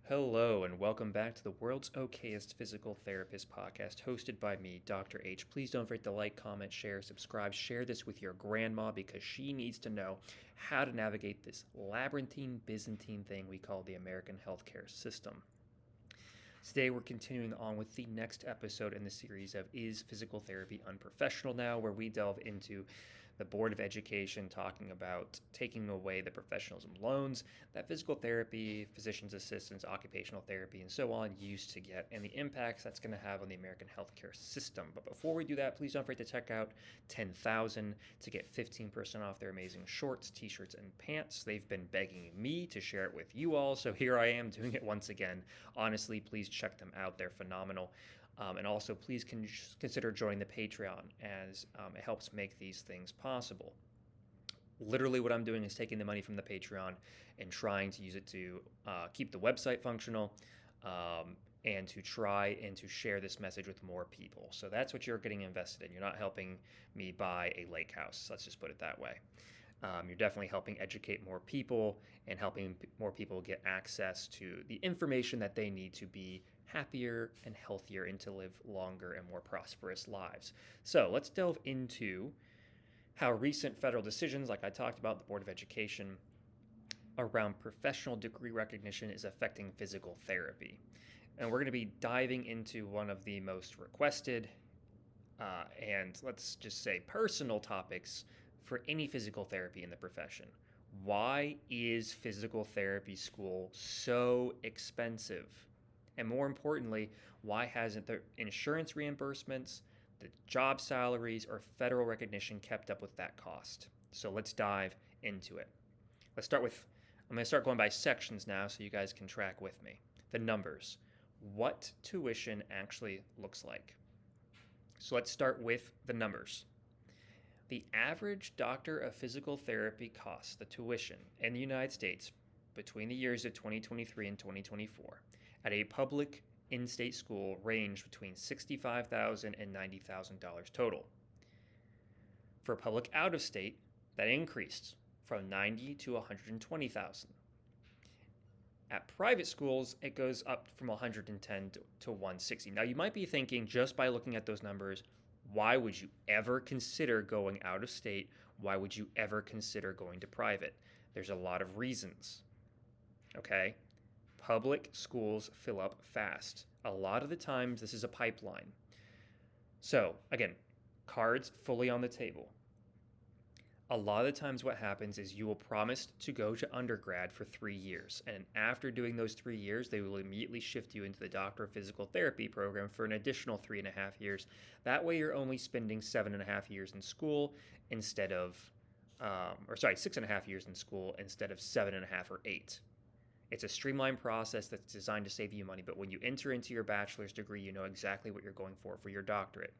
Hello, and welcome back to the world's okayest physical therapist podcast, hosted by me, Dr. H. Please don't forget to like, comment, share, subscribe. Share this with your grandma because she needs to know how to navigate this labyrinthine, Byzantine thing we call the American healthcare system. Today, we're continuing on with the next episode in the series of Is Physical Therapy Unprofessional Now, where we delve into the Board of Education talking about taking away the professionalism loans that physical therapy, physician's assistants, occupational therapy, and so on used to get, and the impacts that's going to have on the American healthcare system. But before we do that, please don't forget to check out 10,000 to get 15% off their amazing shorts, t-shirts, and pants. They've been begging me to share it with you all, so here I am doing it once again. Honestly, please check them out. They're phenomenal. And also, please consider joining the Patreon as it helps make these things possible. Literally, what I'm doing is taking the money from the Patreon and trying to use it to keep the website functional and to try and to share this message with more people. So that's what you're getting invested in. You're not helping me buy a lake house. Let's just put it that way. You're definitely helping educate more people and helping more people get access to the information that they need to be happier and healthier and to live longer and more prosperous lives. So let's delve into how recent federal decisions, like I talked about, the Board of Education, around professional degree recognition is affecting physical therapy. And we're going to be diving into one of the most requested and let's just say personal topics for any physical therapy in the profession. Why is physical therapy school so expensive? And more importantly, why hasn't the insurance reimbursements, the job salaries, or federal recognition kept up with that cost? So let's dive into it. I'm going to start going by sections now so you guys can track with me. The numbers. What tuition actually looks like. So let's start with the numbers. The average doctor of physical therapy costs, the tuition, in the United States between the years of 2023 and 2024 at a public in-state school range between $65,000 and $90,000 total. For public out-of-state, that increased from $90,000 to $120,000. At private schools, it goes up from $110,000 to $160,000. Now, you might be thinking, just by looking at those numbers, why would you ever consider going out of state? Why would you ever consider going to private? There's a lot of reasons. Okay? Public schools fill up fast. A lot of the times, this is a pipeline. So, again, cards fully on the table. A lot of the times what happens is you will promise to go to undergrad for 3 years. And after doing those 3 years, they will immediately shift you into the Doctor of Physical Therapy program for an additional 3.5 years. That way you're only spending 7.5 years in school instead of, 6.5 years in school instead of 7.5 or 8. It's a streamlined process that's designed to save you money. But when you enter into your bachelor's degree, you know exactly what you're going for your doctorate.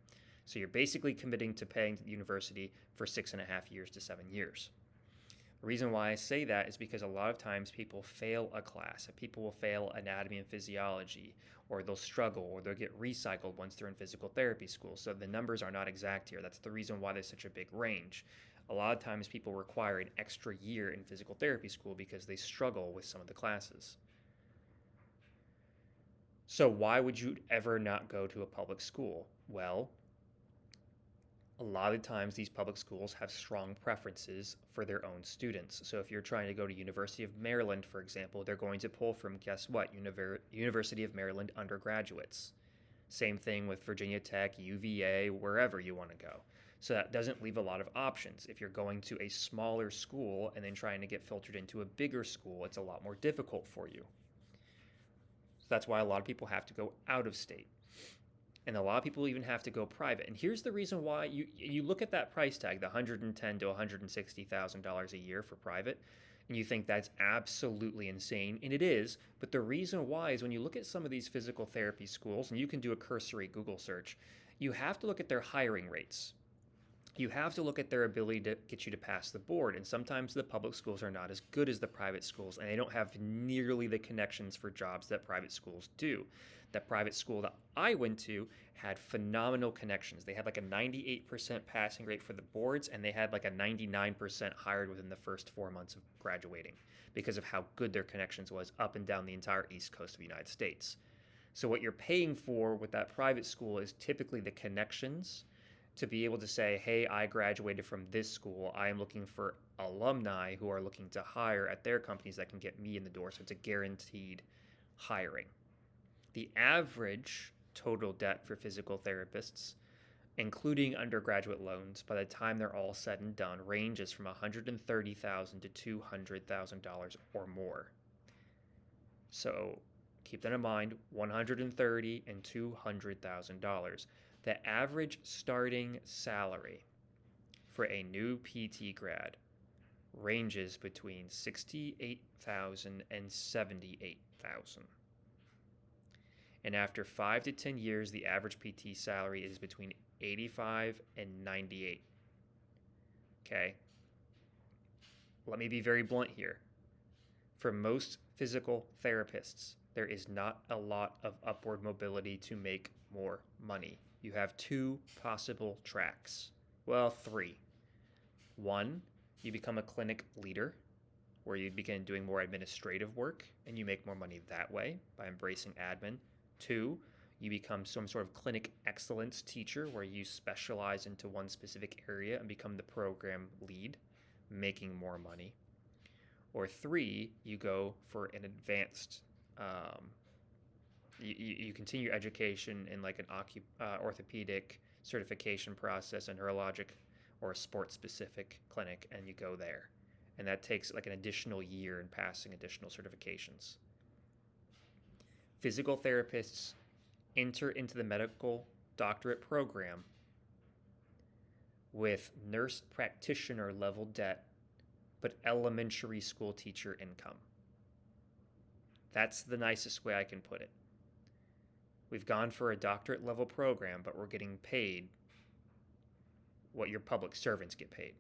So you're basically committing to paying to the university for 6.5 years to 7 years. The reason why I say that is because a lot of times people fail a class. People will fail anatomy and physiology, or they'll struggle, or they'll get recycled once they're in physical therapy school. So the numbers are not exact here. That's the reason why there's such a big range. A lot of times people require an extra year in physical therapy school because they struggle with some of the classes. So why would you ever not go to a public school? Well, a lot of times these public schools have strong preferences for their own students. So if you're trying to go to University of Maryland, for example, they're going to pull from, guess what, University of Maryland undergraduates. Same thing with Virginia Tech, UVA, wherever you want to go. So that doesn't leave a lot of options. If you're going to a smaller school and then trying to get filtered into a bigger school, it's a lot more difficult for you. So that's why a lot of people have to go out of state. And a lot of people even have to go private. And here's the reason why. You look at that price tag, the $110,000 to $160,000 a year for private, and you think that's absolutely insane, and it is. But the reason why is when you look at some of these physical therapy schools, and you can do a cursory Google search, you have to look at their hiring rates. you have to look at their ability to get you to pass the board. And sometimes the public schools are not as good as the private schools, and they don't have nearly the connections for jobs that private schools do. That private school that I went to had phenomenal connections. They had like a 98% passing rate for the boards, and they had like a 99% hired within the first 4 months of graduating because of how good their connections was up and down the entire East Coast of the United States. So what you're paying for with that private school is typically the connections to be able to say, hey, I graduated from this school. I am looking for alumni who are looking to hire at their companies that can get me in the door. So it's a guaranteed hiring. The average total debt for physical therapists, including undergraduate loans, by the time they're all said and done, ranges from $130,000 to $200,000 or more. So keep that in mind, $130,000 and $200,000. The average starting salary for a new PT grad ranges between $68,000 and $78,000. And after 5 to 10 years, the average PT salary is between $85,000 and $98,000. Okay? Let me be very blunt here. For most physical therapists, there is not a lot of upward mobility to make more money. You have 2 possible tracks. Well, 3. 1, you become a clinic leader, where you begin doing more administrative work and you make more money that way by embracing admin. 2, you become some sort of clinic excellence teacher, where you specialize into one specific area and become the program lead, making more money. Or 3, you go for an advanced you continue education in like an orthopedic certification process, a neurologic or a sports specific clinic, and you go there. And that takes like an additional year in passing additional certifications. Physical therapists enter into the medical doctorate program with nurse practitioner level debt, but elementary school teacher income. That's the nicest way I can put it. We've gone for a doctorate level program, but we're getting paid what your public servants get paid.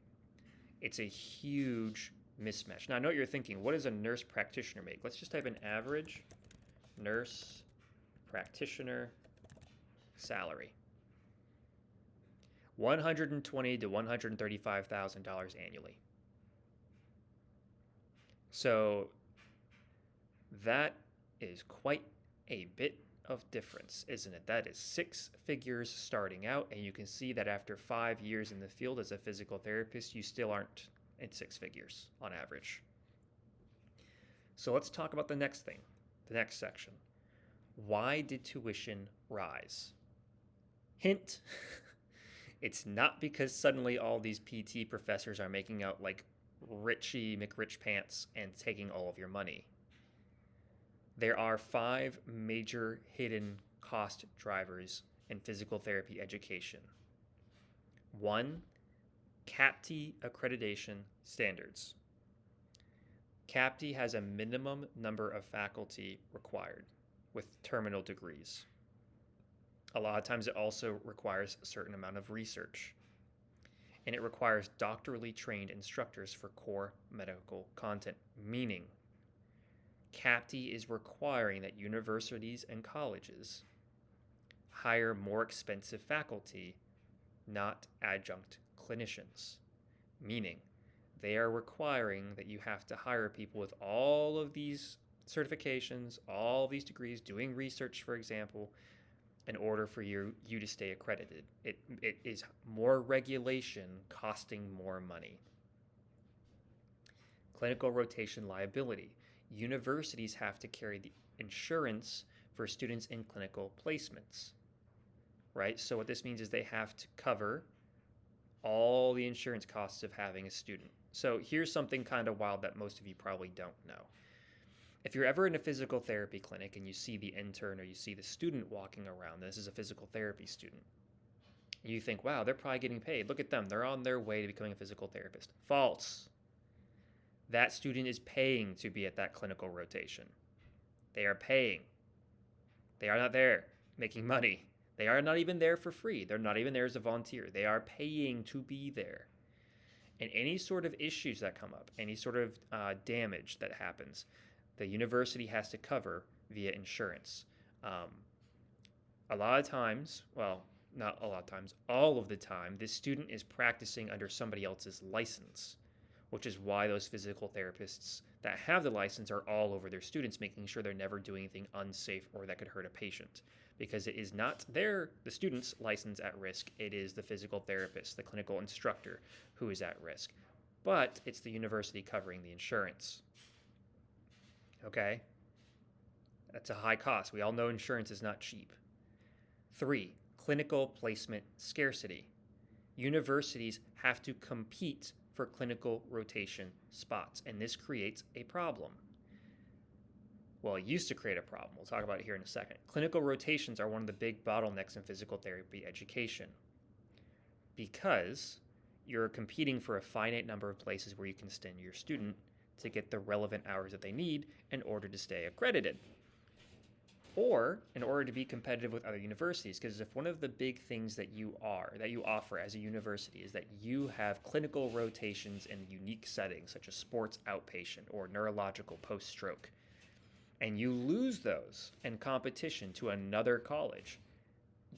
It's a huge mismatch. Now, I know what you're thinking. What does a nurse practitioner make? Let's just type in average nurse practitioner salary. $120,000 to $135,000 annually. So that is quite a bit of difference, isn't it? That is 6 figures starting out, and you can see that after 5 years in the field as a physical therapist, you still aren't in 6 figures on average. So let's talk about the next thing, the next section. Why did tuition rise? Hint, it's not because suddenly all these PT professors are making out like Richie McRich pants and taking all of your money. There are 5 major hidden cost drivers in physical therapy education. 1, CAPT accreditation standards. CAPT has a minimum number of faculty required with terminal degrees. A lot of times it also requires a certain amount of research. And it requires doctorally trained instructors for core medical content, meaning CAPT is requiring that universities and colleges hire more expensive faculty, not adjunct clinicians, meaning they are requiring that you have to hire people with all of these certifications, all of these degrees, doing research, for example, in order for you to stay accredited. It is more regulation costing more money. Clinical rotation liability. Universities have to carry the insurance for students in clinical placements, right? So what this means is they have to cover all the insurance costs of having a student. So here's something kind of wild that most of you probably don't know. If you're ever in a physical therapy clinic and you see the intern or you see the student walking around, this is a physical therapy student, you think, wow, they're probably getting paid. Look at them. They're on their way to becoming a physical therapist. False. That student is paying to be at that clinical rotation. They are paying. They are not there making money. They are not even there for free. They're not even there as a volunteer. They are paying to be there. And any sort of issues that come up, any sort of damage that happens, the university has to cover via insurance. Um, a lot of times, well, not a lot of times, all of the time, this student is practicing under somebody else's license, which is why those physical therapists that have the license are all over their students, making sure they're never doing anything unsafe or that could hurt a patient. Because it is not the student's license at risk, it is the physical therapist, the clinical instructor who is at risk. But it's the university covering the insurance. Okay? That's a high cost. We all know insurance is not cheap. 3, clinical placement scarcity. Universities have to compete for clinical rotation spots, and this creates a problem. Well, it used to create a problem. We'll talk about it here in a second. Clinical rotations are one of the big bottlenecks in physical therapy education because you're competing for a finite number of places where you can send your student to get the relevant hours that they need in order to stay accredited, or in order to be competitive with other universities. Because if one of the big things that you offer as a university is that you have clinical rotations in unique settings such as sports outpatient or neurological post-stroke, and you lose those in competition to another college,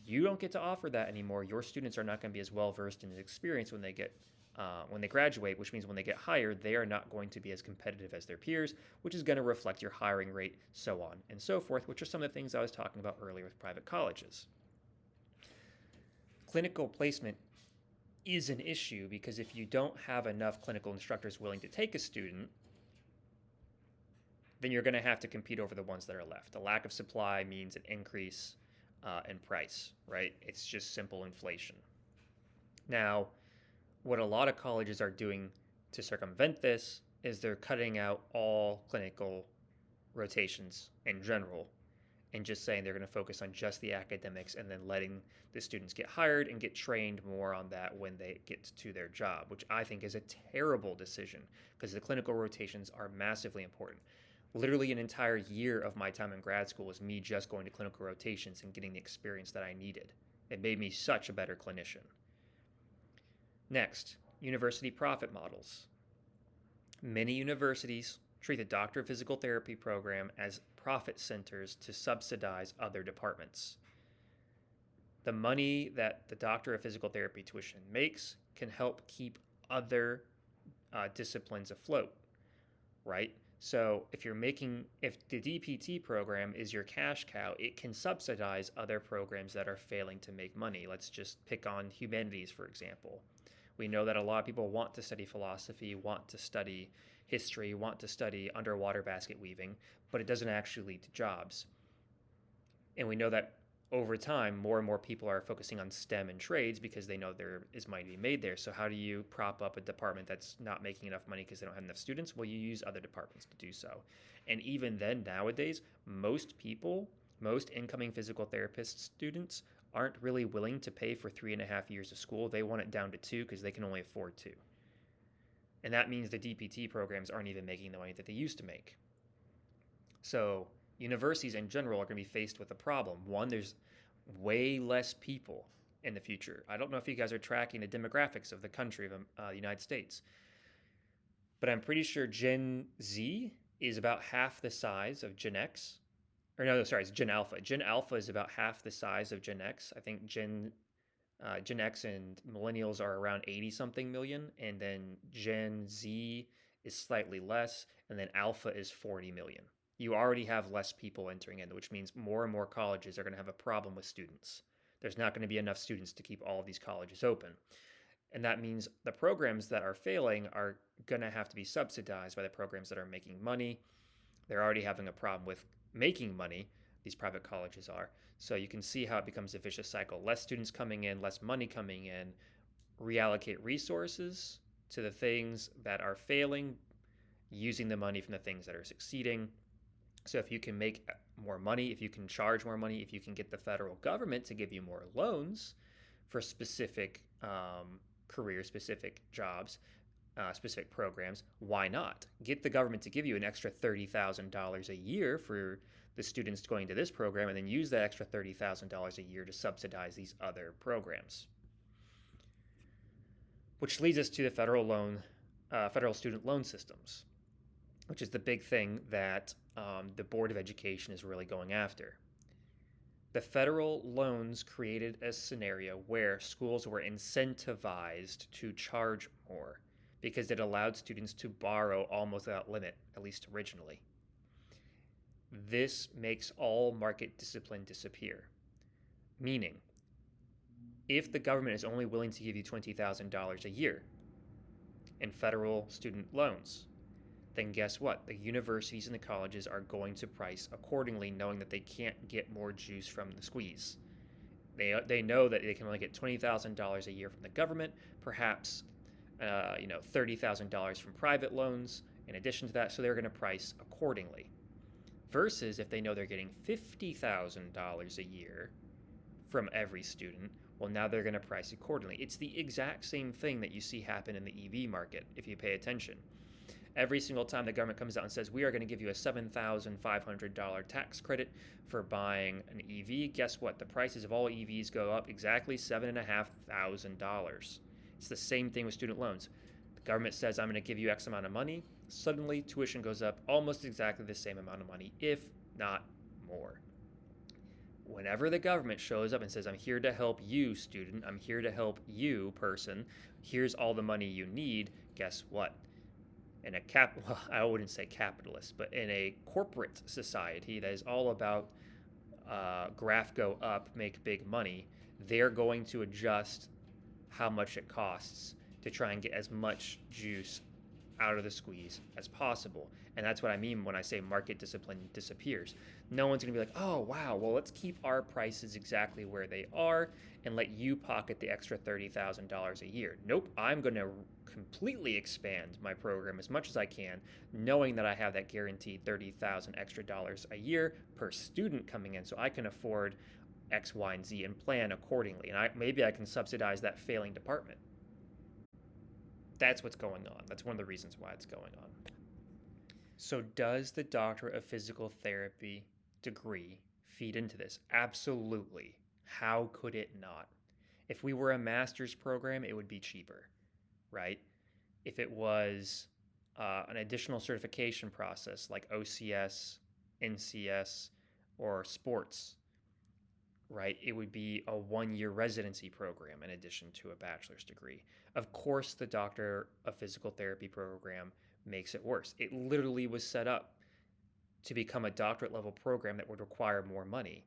you don't get to offer that anymore. Your students are not going to be as well versed and experienced when they graduate, which means when they get hired, they are not going to be as competitive as their peers, which is going to reflect your hiring rate, so on and so forth, which are some of the things I was talking about earlier with private colleges. Clinical placement is an issue because if you don't have enough clinical instructors willing to take a student, then you're going to have to compete over the ones that are left. A lack of supply means an increase in price, right? It's just simple inflation. Now, what a lot of colleges are doing to circumvent this is they're cutting out all clinical rotations in general and just saying they're going to focus on just the academics and then letting the students get hired and get trained more on that when they get to their job, which I think is a terrible decision because the clinical rotations are massively important. Literally an entire year of my time in grad school was me just going to clinical rotations and getting the experience that I needed. It made me such a better clinician. Next, university profit models. Many universities treat the Doctor of Physical Therapy program as profit centers to subsidize other departments. The money that the Doctor of Physical Therapy tuition makes can help keep other disciplines afloat, right? So if the DPT program is your cash cow, it can subsidize other programs that are failing to make money. Let's just pick on humanities, for example. We know that a lot of people want to study philosophy, want to study history, want to study underwater basket weaving, but it doesn't actually lead to jobs. And we know that over time, more and more people are focusing on STEM and trades because they know there is money to be made there. So how do you prop up a department that's not making enough money because they don't have enough students? Well, you use other departments to do so. And even then, nowadays, most incoming physical therapist students aren't really willing to pay for 3.5 years of school. They want it down to 2 because they can only afford 2. And that means the DPT programs aren't even making the money that they used to make. So universities in general are going to be faced with a problem. One, there's way less people in the future. I don't know if you guys are tracking the demographics of the country of the United States, but I'm pretty sure Gen Z is about half the size of Gen X. Or no, sorry, it's Gen Alpha. Gen Alpha is about half the size of Gen X. I think Gen X and millennials are around 80-something million, and then Gen Z is slightly less, and then Alpha is 40 million. You already have less people entering in, which means more and more colleges are going to have a problem with students. There's not going to be enough students to keep all of these colleges open. And that means the programs that are failing are going to have to be subsidized by the programs that are making money. They're already having a problem with making money, these private colleges are. So you can see how it becomes a vicious cycle. Less students coming in, less money coming in, reallocate resources to the things that are failing, using the money from the things that are succeeding. So if you can make more money, if you can charge more money, if you can get the federal government to give you more loans for specific career-specific jobs, specific programs, why not? Get the government to give you an extra $30,000 a year for the students going to this program and then use that extra $30,000 a year to subsidize these other programs. Which leads us to the federal student loan systems, which is the big thing that the Board of Education is really going after. The federal loans created a scenario where schools were incentivized to charge more because it allowed students to borrow almost without limit, at least originally. This makes all market discipline disappear. Meaning, if the government is only willing to give you $20,000 a year in federal student loans, then guess what? The universities and the colleges are going to price accordingly, knowing that they can't get more juice from the squeeze. They know that they can only get $20,000 a year from the government, perhaps $30,000 from private loans in addition to that, so they're going to price accordingly. Versus if they know they're getting $50,000 a year from every student, well, now they're going to price accordingly. It's the exact same thing that you see happen in the EV market if you pay attention. Every single time the government comes out and says, we are going to give you a $7,500 tax credit for buying an EV, guess what? The prices of all EVs go up exactly $7,500. It's the same thing with student loans. The government says, I'm going to give you X amount of money. Suddenly, tuition goes up almost exactly the same amount of money, if not more. Whenever the government shows up and says, I'm here to help you, student, I'm here to help you, person, here's all the money you need, guess what? In a I wouldn't say capitalist, but in a corporate society that is all about graph go up, make big money, they're going to adjust how much it costs to try and get as much juice out of the squeeze as possible. And that's what I mean when I say market discipline disappears. No one's going to be like, oh, wow, well, let's keep our prices exactly where they are and let you pocket the extra $30,000 a year. Nope, I'm going to completely expand my program as much as I can, knowing that I have that guaranteed $30,000 extra dollars a year per student coming in, so I can afford X, Y, and Z and plan accordingly. And maybe I can subsidize that failing department. That's what's going on. That's one of the reasons why it's going on. So does the Doctorate of Physical Therapy degree feed into this? Absolutely. How could it not? If we were a master's program, it would be cheaper, right? If it was an additional certification process like OCS, NCS, or sports, right, it would be a one-year residency program in addition to a bachelor's degree. Of course, the Doctor of Physical Therapy program makes it worse. It literally was set up to become a doctorate level program that would require more money.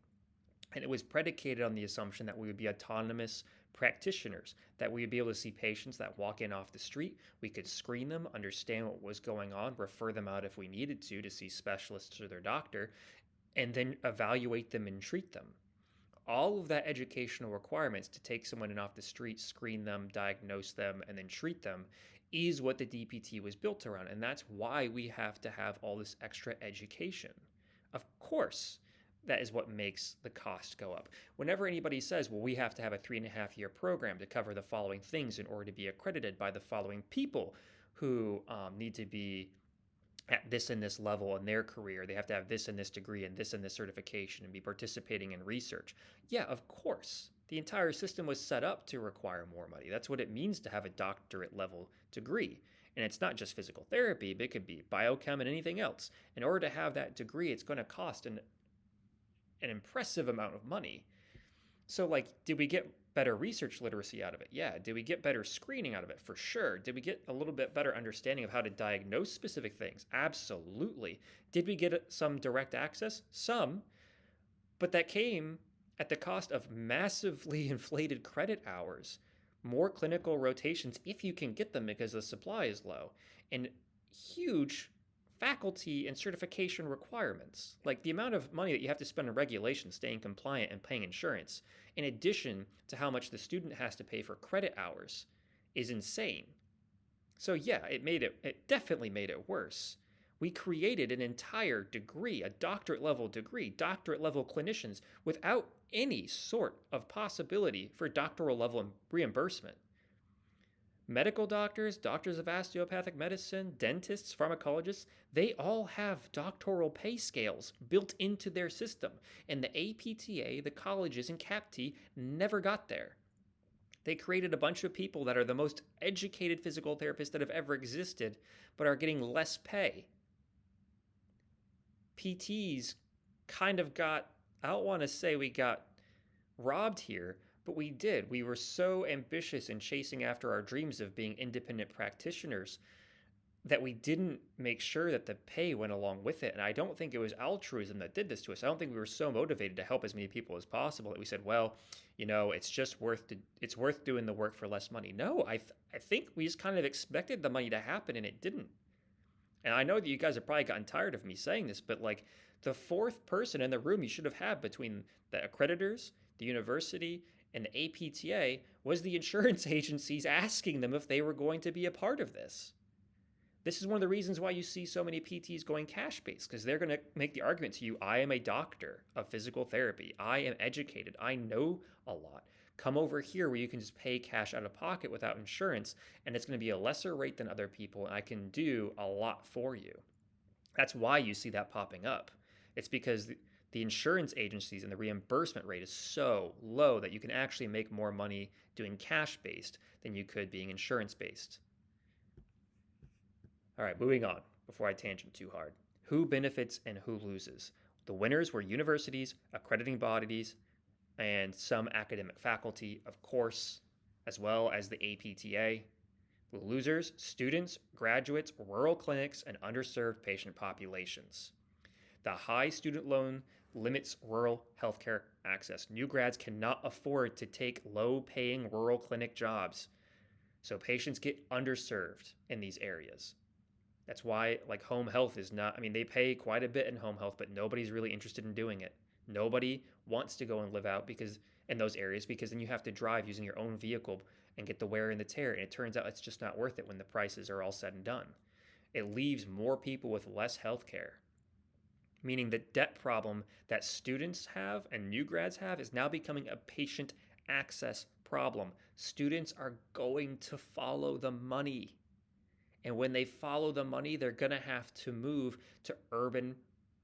And it was predicated on the assumption that we would be autonomous practitioners, that we would be able to see patients that walk in off the street. We could screen them, understand what was going on, refer them out if we needed to see specialists or their doctor, and then evaluate them and treat them. All of that educational requirements to take someone in off the street, screen them, diagnose them, and then treat them is what the DPT was built around. And that's why we have to have all this extra education. Of course, that is what makes the cost go up. Whenever anybody says, well, we have to have a 3.5-year program to cover the following things in order to be accredited by the following people who need to be at this and this level in their career, they have to have this and this degree and this certification and be participating in research. Yeah, of course. The entire system was set up to require more money. That's what it means to have a doctorate level degree. And it's not just physical therapy, but it could be biochem and anything else. In order to have that degree, it's going to cost an impressive amount of money. So, did we get better research literacy out of it? Yeah. Did we get better screening out of it? For sure. Did we get a little bit better understanding of how to diagnose specific things? Absolutely. Did we get some direct access? Some. But that came at the cost of massively inflated credit hours, more clinical rotations if you can get them because the supply is low, and huge faculty and certification requirements. Like the amount of money that you have to spend on regulations, staying compliant, and paying insurance, in addition to how much the student has to pay for credit hours, is insane. So yeah, it definitely made it worse. We created an entire degree, a doctorate level degree, doctorate level clinicians without any sort of possibility for doctoral level reimbursement. Medical doctors, doctors of osteopathic medicine, dentists, pharmacologists, they all have doctoral pay scales built into their system. And the APTA, the colleges, and CAPT never got there. They created a bunch of people that are the most educated physical therapists that have ever existed, but are getting less pay. PTs kind of got, I don't want to say we got robbed here, but we did. We were so ambitious in chasing after our dreams of being independent practitioners that we didn't make sure that the pay went along with it. And I don't think it was altruism that did this to us. I don't think we were so motivated to help as many people as possible that we said, well, it's worth doing the work for less money. No, I think we just kind of expected the money to happen, and it didn't. And I know that you guys have probably gotten tired of me saying this, but like, the fourth person in the room you should have had between the accreditors, the university, and the APTA was the insurance agencies asking them if they were going to be a part of this. This is one of the reasons why you see so many PTs going cash-based, because they're going to make the argument to you, I am a doctor of physical therapy. I am educated. I know a lot. Come over here where you can just pay cash out of pocket without insurance, and it's going to be a lesser rate than other people, and I can do a lot for you. That's why you see that popping up. It's because the insurance agencies and the reimbursement rate is so low that you can actually make more money doing cash-based than you could being insurance-based. All right, moving on before I tangent too hard. Who benefits and who loses? The winners were universities, accrediting bodies, and some academic faculty, of course, as well as the APTA. The losers, students, graduates, rural clinics, and underserved patient populations. The high student loan limits rural healthcare access. New grads cannot afford to take low-paying rural clinic jobs, so patients get underserved in these areas. That's why, like, home health is not, they pay quite a bit in home health, but nobody's really interested in doing it. Nobody wants to go and live out in those areas, because then you have to drive using your own vehicle and get the wear and the tear, and it turns out it's just not worth it when the prices are all said and done. It leaves more people with less health care, meaning the debt problem that students have and new grads have is now becoming a patient access problem. Students are going to follow the money. And when they follow the money, they're going to have to move to urban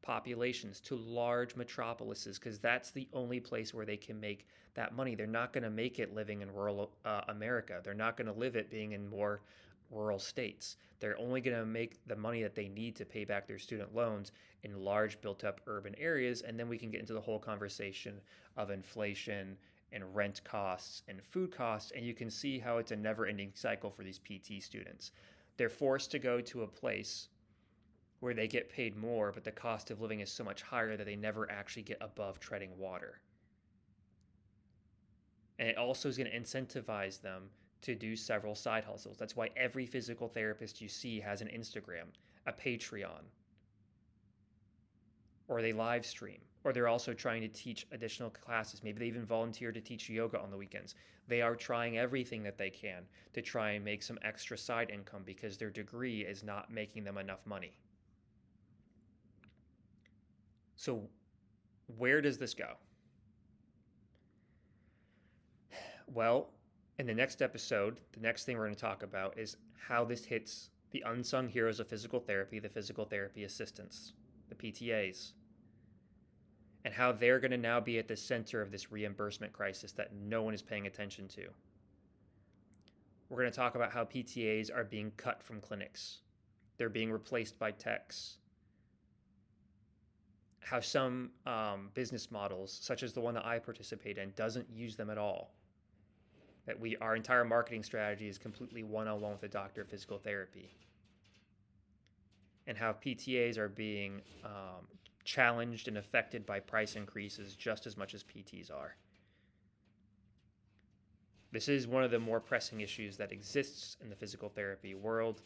populations, to large metropolises, because that's the only place where they can make that money. They're not going to make it living in rural America. They're not going to live it being in more rural states. They're only going to make the money that they need to pay back their student loans in large built-up urban areas, and then we can get into the whole conversation of inflation and rent costs and food costs, and you can see how it's a never-ending cycle for these PT students. They're forced to go to a place where they get paid more, but the cost of living is so much higher that they never actually get above treading water. And it also is going to incentivize them to do several side hustles. That's why every physical therapist you see has an Instagram, a Patreon, or they live stream, or they're also trying to teach additional classes. Maybe they even volunteer to teach yoga on the weekends. They are trying everything that they can to try and make some extra side income because their degree is not making them enough money. So where does this go? Well, in the next episode, the next thing we're going to talk about is how this hits the unsung heroes of physical therapy, the physical therapy assistants, the PTAs, and how they're going to now be at the center of this reimbursement crisis that no one is paying attention to. We're going to talk about how PTAs are being cut from clinics. They're being replaced by techs. How some business models, such as the one that I participate in, doesn't use them at all. That our entire marketing strategy is completely one-on-one with a doctor of physical therapy. And how PTAs are being challenged and affected by price increases just as much as PTs are. This is one of the more pressing issues that exists in the physical therapy world.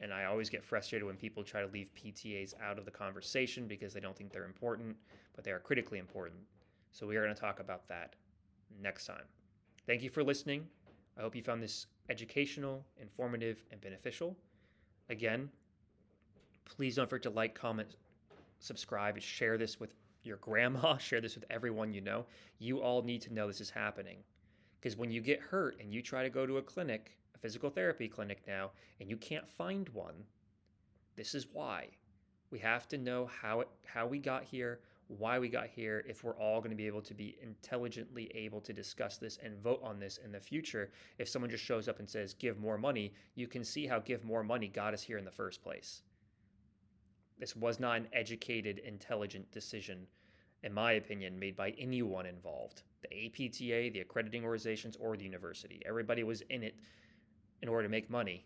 And I always get frustrated when people try to leave PTAs out of the conversation because they don't think they're important, but they are critically important. So we are going to talk about that next time. Thank you for listening. I hope you found this educational, informative, and beneficial. Again, please don't forget to like, comment, subscribe, and share this with your grandma. Share this with everyone you know. You all need to know this is happening. Because when you get hurt and you try to go to a clinic, a physical therapy clinic now and you can't find one, this is why. We have to know how we got here, why we got here, if we're all going to be able to be intelligently able to discuss this and vote on this in the future. If someone just shows up and says, give more money, you can see how give more money got us here in the first place. This was not an educated, intelligent decision, in my opinion, made by anyone involved. The APTA, the accrediting organizations, or the university. Everybody was in it in order to make money.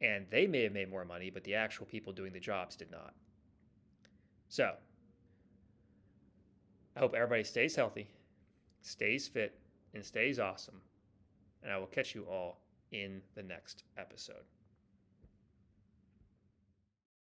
And they may have made more money, but the actual people doing the jobs did not. So, I hope everybody stays healthy, stays fit, and stays awesome. And I will catch you all in the next episode.